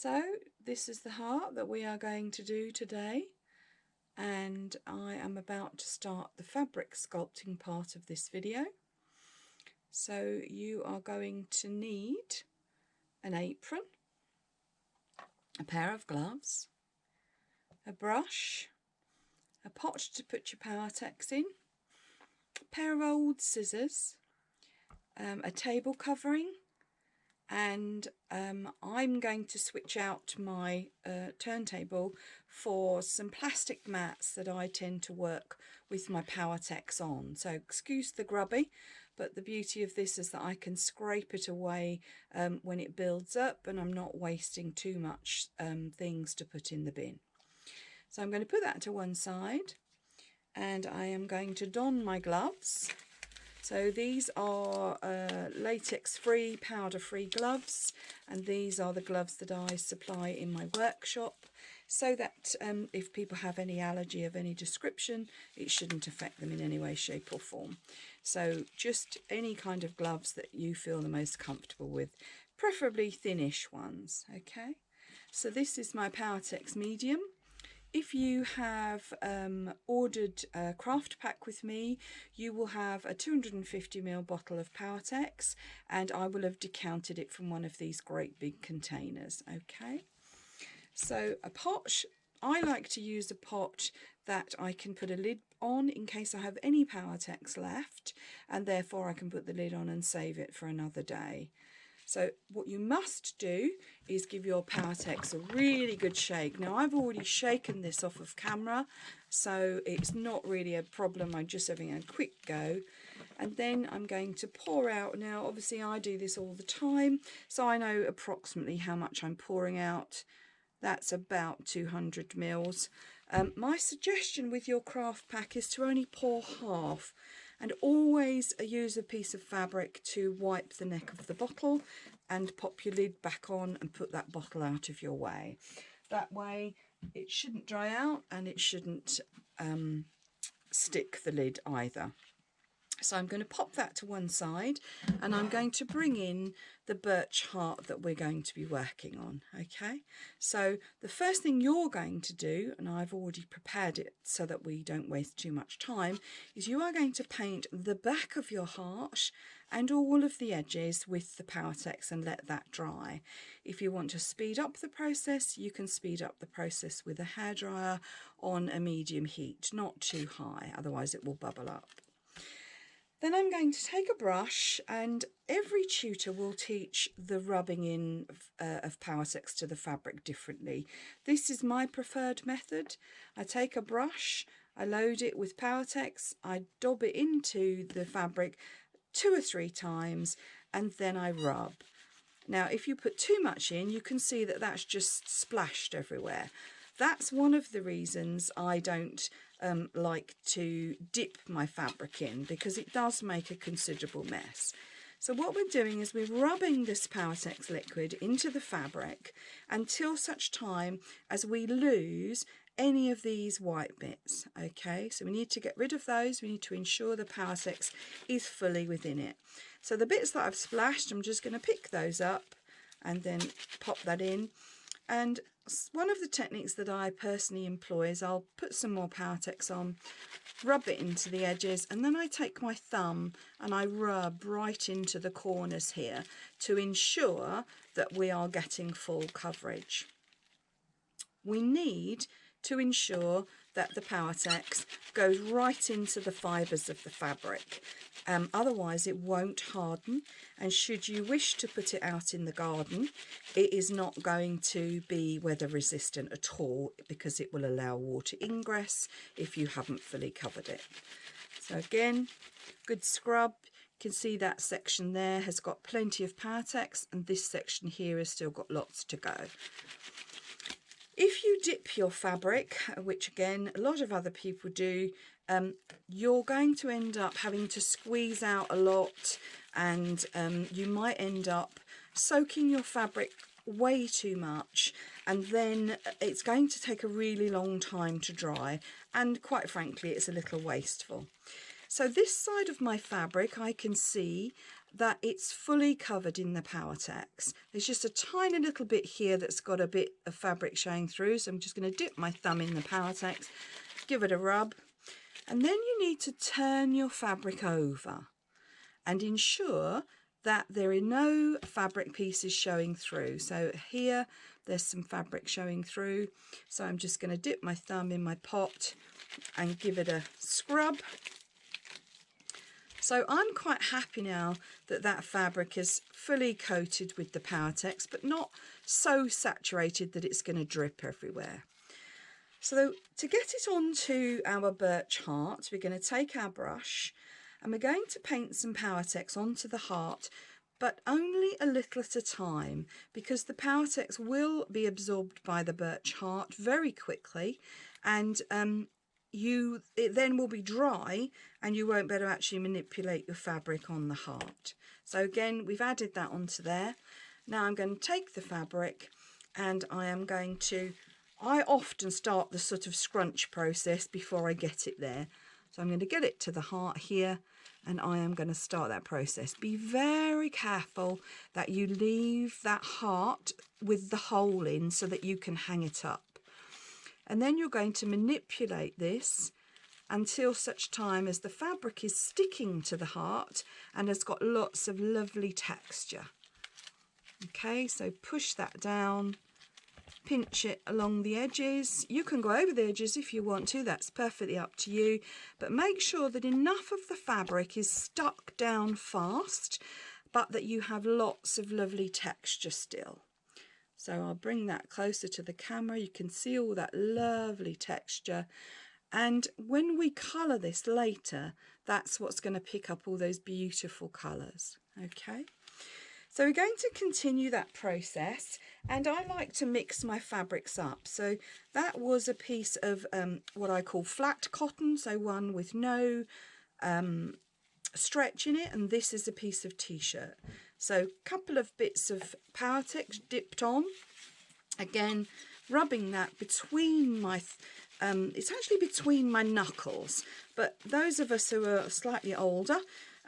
So this is the heart that we are going to do today, and I am about to start the fabric sculpting part of this video. So you are going to need an apron, a pair of gloves, a brush, a pot to put your power tacks in, a pair of old scissors, a table covering, and I'm going to switch out my turntable for some plastic mats that I tend to work with my power tacks on. So excuse the grubby, but the beauty of this is that I can scrape it away when it builds up, and I'm not wasting too much things to put in the bin. So I'm going to put that to one side, and I am going to don my gloves. So these are latex-free, powder-free gloves, and these are the gloves that I supply in my workshop, so that if people have any allergy of any description, it shouldn't affect them in any way, shape or form. So just any kind of gloves that you feel the most comfortable with, preferably thinnish ones, okay? So this is my Powertex medium. If you have ordered a craft pack with me, you will have a 250ml bottle of Powertex, and I will have decanted it from one of these great big containers, okay? So a pot, I like to use a pot that I can put a lid on in case I have any Powertex left, and therefore I can put the lid on and save it for another day. So what you must do is give your Powertex a really good shake. Now I've already shaken this off of camera, so it's not really a problem. I'm just having a quick go. And then I'm going to pour out. Now obviously I do this all the time, so I know approximately how much I'm pouring out. That's about 200 mils. My suggestion with your craft pack is to only pour half, and always use a piece of fabric to wipe the neck of the bottle and pop your lid back on and put that bottle out of your way. That way it shouldn't dry out and it shouldn't stick the lid either. So I'm going to pop that to one side, and I'm going to bring in the birch heart that we're going to be working on, okay? So the first thing you're going to do, and I've already prepared it so that we don't waste too much time, is you are going to paint the back of your heart and all of the edges with the Powertex and let that dry. If you want to speed up the process, you can speed up the process with a hairdryer on a medium heat, not too high, otherwise it will bubble up. Then I'm going to take a brush, and every tutor will teach the rubbing in of Powertex to the fabric differently. This is my preferred method. I take a brush, I load it with Powertex, I dab it into the fabric 2 or 3 times, and then I rub. Now if you put too much in, you can see that that's just splashed everywhere. That's one of the reasons I don't like to dip my fabric in, because it does make a considerable mess. So what we're doing is we're rubbing this Powertex liquid into the fabric until such time as we lose any of these white bits, okay? So we need to get rid of those. We need to ensure the Powertex is fully within it. So the bits that I've splashed, I'm just going to pick those up and then pop that in. And one of the techniques that I personally employ is I'll put some more Powertex on, rub it into the edges, and then I take my thumb and I rub right into the corners here to ensure that we are getting full coverage. We need to ensure that the Powertex goes right into the fibres of the fabric. Otherwise it won't harden, and should you wish to put it out in the garden, it is not going to be weather resistant at all, because it will allow water ingress if you haven't fully covered it. So again, good scrub. You can see that section there has got plenty of Powertex, and this section here has still got lots to go. If you dip your fabric, which again a lot of other people do, you're going to end up having to squeeze out a lot, and you might end up soaking your fabric way too much, and then it's going to take a really long time to dry, and quite frankly it's a little wasteful. So this side of my fabric, I can see that it's fully covered in the Powertex. There's just a tiny little bit here that's got a bit of fabric showing through, so I'm just going to dip my thumb in the Powertex, give it a rub, and then you need to turn your fabric over and ensure that there are no fabric pieces showing through. So here there's some fabric showing through, so I'm just going to dip my thumb in my pot and give it a scrub. So I'm quite happy now that that fabric is fully coated with the Powertex, but not so saturated that it's going to drip everywhere. So to get it onto our birch heart, we're going to take our brush and we're going to paint some Powertex onto the heart, but only a little at a time, because the Powertex will be absorbed by the birch heart very quickly, and it then will be dry and you won't be able to actually manipulate your fabric on the heart. So again, we've added that onto there. Now I'm going to take the fabric and I often start the sort of scrunch process before I get it there. So I'm going to get it to the heart here and I am going to start that process. Be very careful that you leave that heart with the hole in so that you can hang it up. And then you're going to manipulate this until such time as the fabric is sticking to the heart and has got lots of lovely texture. Okay, so push that down, pinch it along the edges. You can go over the edges if you want to, that's perfectly up to you, but make sure that enough of the fabric is stuck down fast, but that you have lots of lovely texture still. So I'll bring that closer to the camera. You can see all that lovely texture. And when we colour this later, that's what's going to pick up all those beautiful colours. Okay. So we're going to continue that process, and I like to mix my fabrics up. So that was a piece of what I call flat cotton, so one with no stretch in it, and this is a piece of t-shirt. So a couple of bits of Powertex dipped on, again rubbing that between my it's actually between my knuckles, but those of us who are slightly older,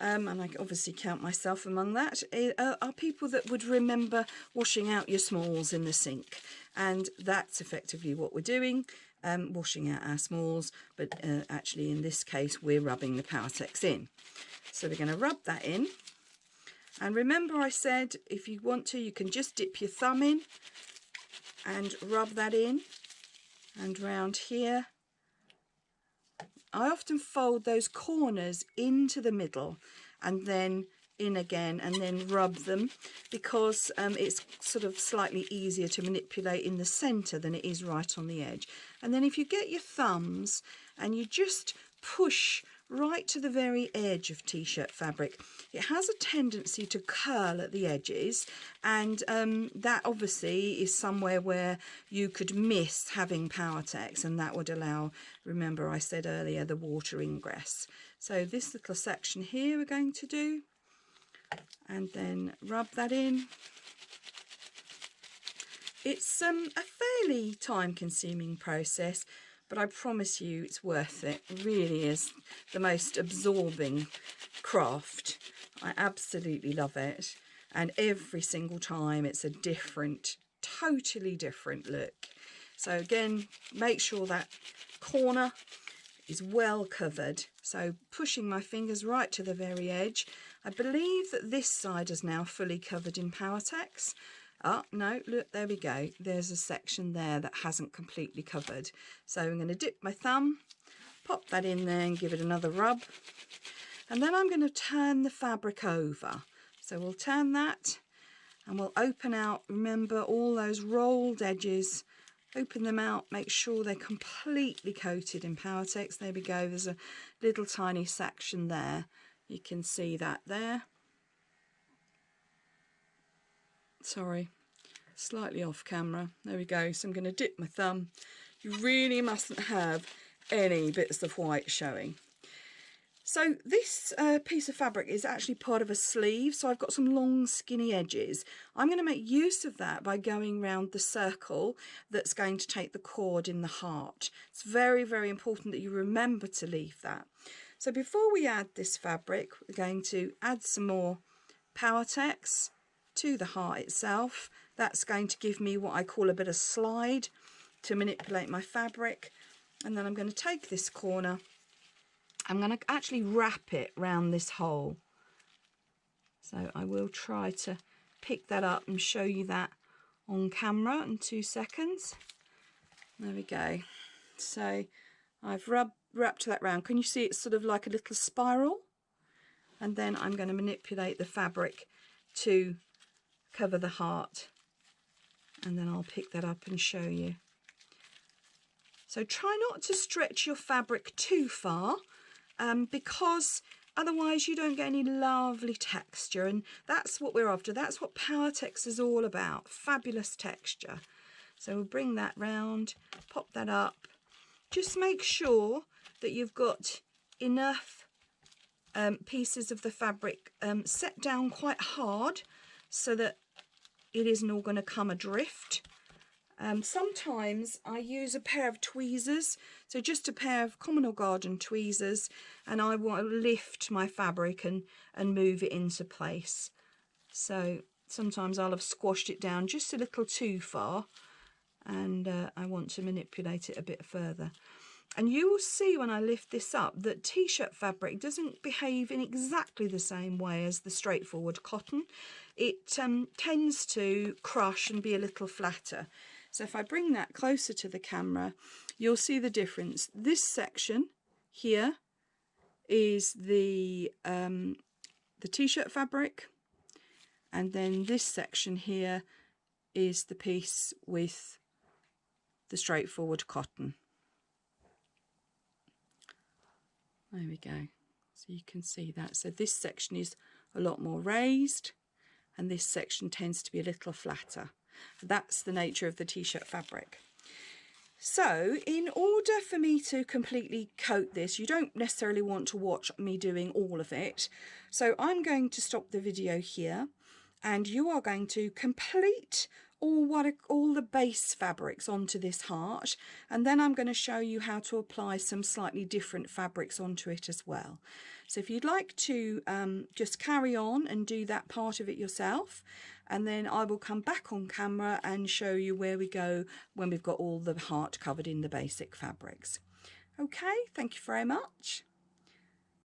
and I obviously count myself among that, are people that would remember washing out your smalls in the sink, and that's effectively what we're doing, washing out our smalls, but actually in this case we're rubbing the Powertex in. So we're going to rub that in. And remember I said if you want to, you can just dip your thumb in and rub that in and round here. I often fold those corners into the middle and then in again and then rub them, because it's sort of slightly easier to manipulate in the centre than it is right on the edge. And then if you get your thumbs and you just push right to the very edge of t-shirt fabric, it has a tendency to curl at the edges, and that obviously is somewhere where you could miss having Powertex, and that would allow, remember I said earlier, the water ingress. So this little section here we're going to do, and then rub that in. It's a fairly time-consuming process, but I promise you it's worth it. It really is the most absorbing craft. I absolutely love it. And every single time it's a different, totally different look. So again, make sure that corner is well covered. So pushing my fingers right to the very edge. I believe that this side is now fully covered in Powertex. Oh, no, look, there we go. There's a section there that hasn't completely covered. So I'm going to dip my thumb, pop that in there and give it another rub. And then I'm going to turn the fabric over. So we'll turn that and we'll open out, remember all those rolled edges, open them out, make sure they're completely coated in Powertex. There we go, there's a little tiny section there. You can see that there. Sorry, slightly off camera. There we go. So I'm going to dip my thumb. You really mustn't have any bits of white showing. So this piece of fabric is actually part of a sleeve, so I've got some long skinny edges. I'm going to make use of that by going round the circle that's going to take the cord in the heart. It's very, very important that you remember to leave that. So before we add this fabric, we're going to add some more Powertex to the heart itself. That's going to give me what I call a bit of slide to manipulate my fabric. And then I'm going to take this corner, I'm going to actually wrap it round this hole. So I will try to pick that up and show you that on camera in 2 seconds. There we go. So I've wrapped that round. Can you see it's sort of like a little spiral? And then I'm going to manipulate the fabric to cover the heart. And then I'll pick that up and show you. So try not to stretch your fabric too far, because otherwise you don't get any lovely texture, and that's what we're after. That's what Powertex is all about, fabulous texture. So we'll bring that round, pop that up. Just make sure that you've got enough pieces of the fabric set down quite hard so that it isn't all going to come adrift. Sometimes I use a pair of tweezers, so just a pair of common or garden tweezers, and I want to lift my fabric and move it into place. So sometimes I'll have squashed it down just a little too far, and I want to manipulate it a bit further. And you will see when I lift this up that t-shirt fabric doesn't behave in exactly the same way as the straightforward cotton. It tends to crush and be a little flatter. So if I bring that closer to the camera, you'll see the difference. This section here is the t-shirt fabric, and then this section here is the piece with the straightforward cotton. There we go. So you can see that. So this section is a lot more raised, and this section tends to be a little flatter. That's the nature of the t-shirt fabric. So in order for me to completely coat this, you don't necessarily want to watch me doing all of it. So I'm going to stop the video here, and you are going to complete all the base fabrics onto this heart, and then I'm going to show you how to apply some slightly different fabrics onto it as well. So if you'd like to just carry on and do that part of it yourself, and then I will come back on camera and show you where we go when we've got all the heart covered in the basic fabrics. Okay, thank you very much.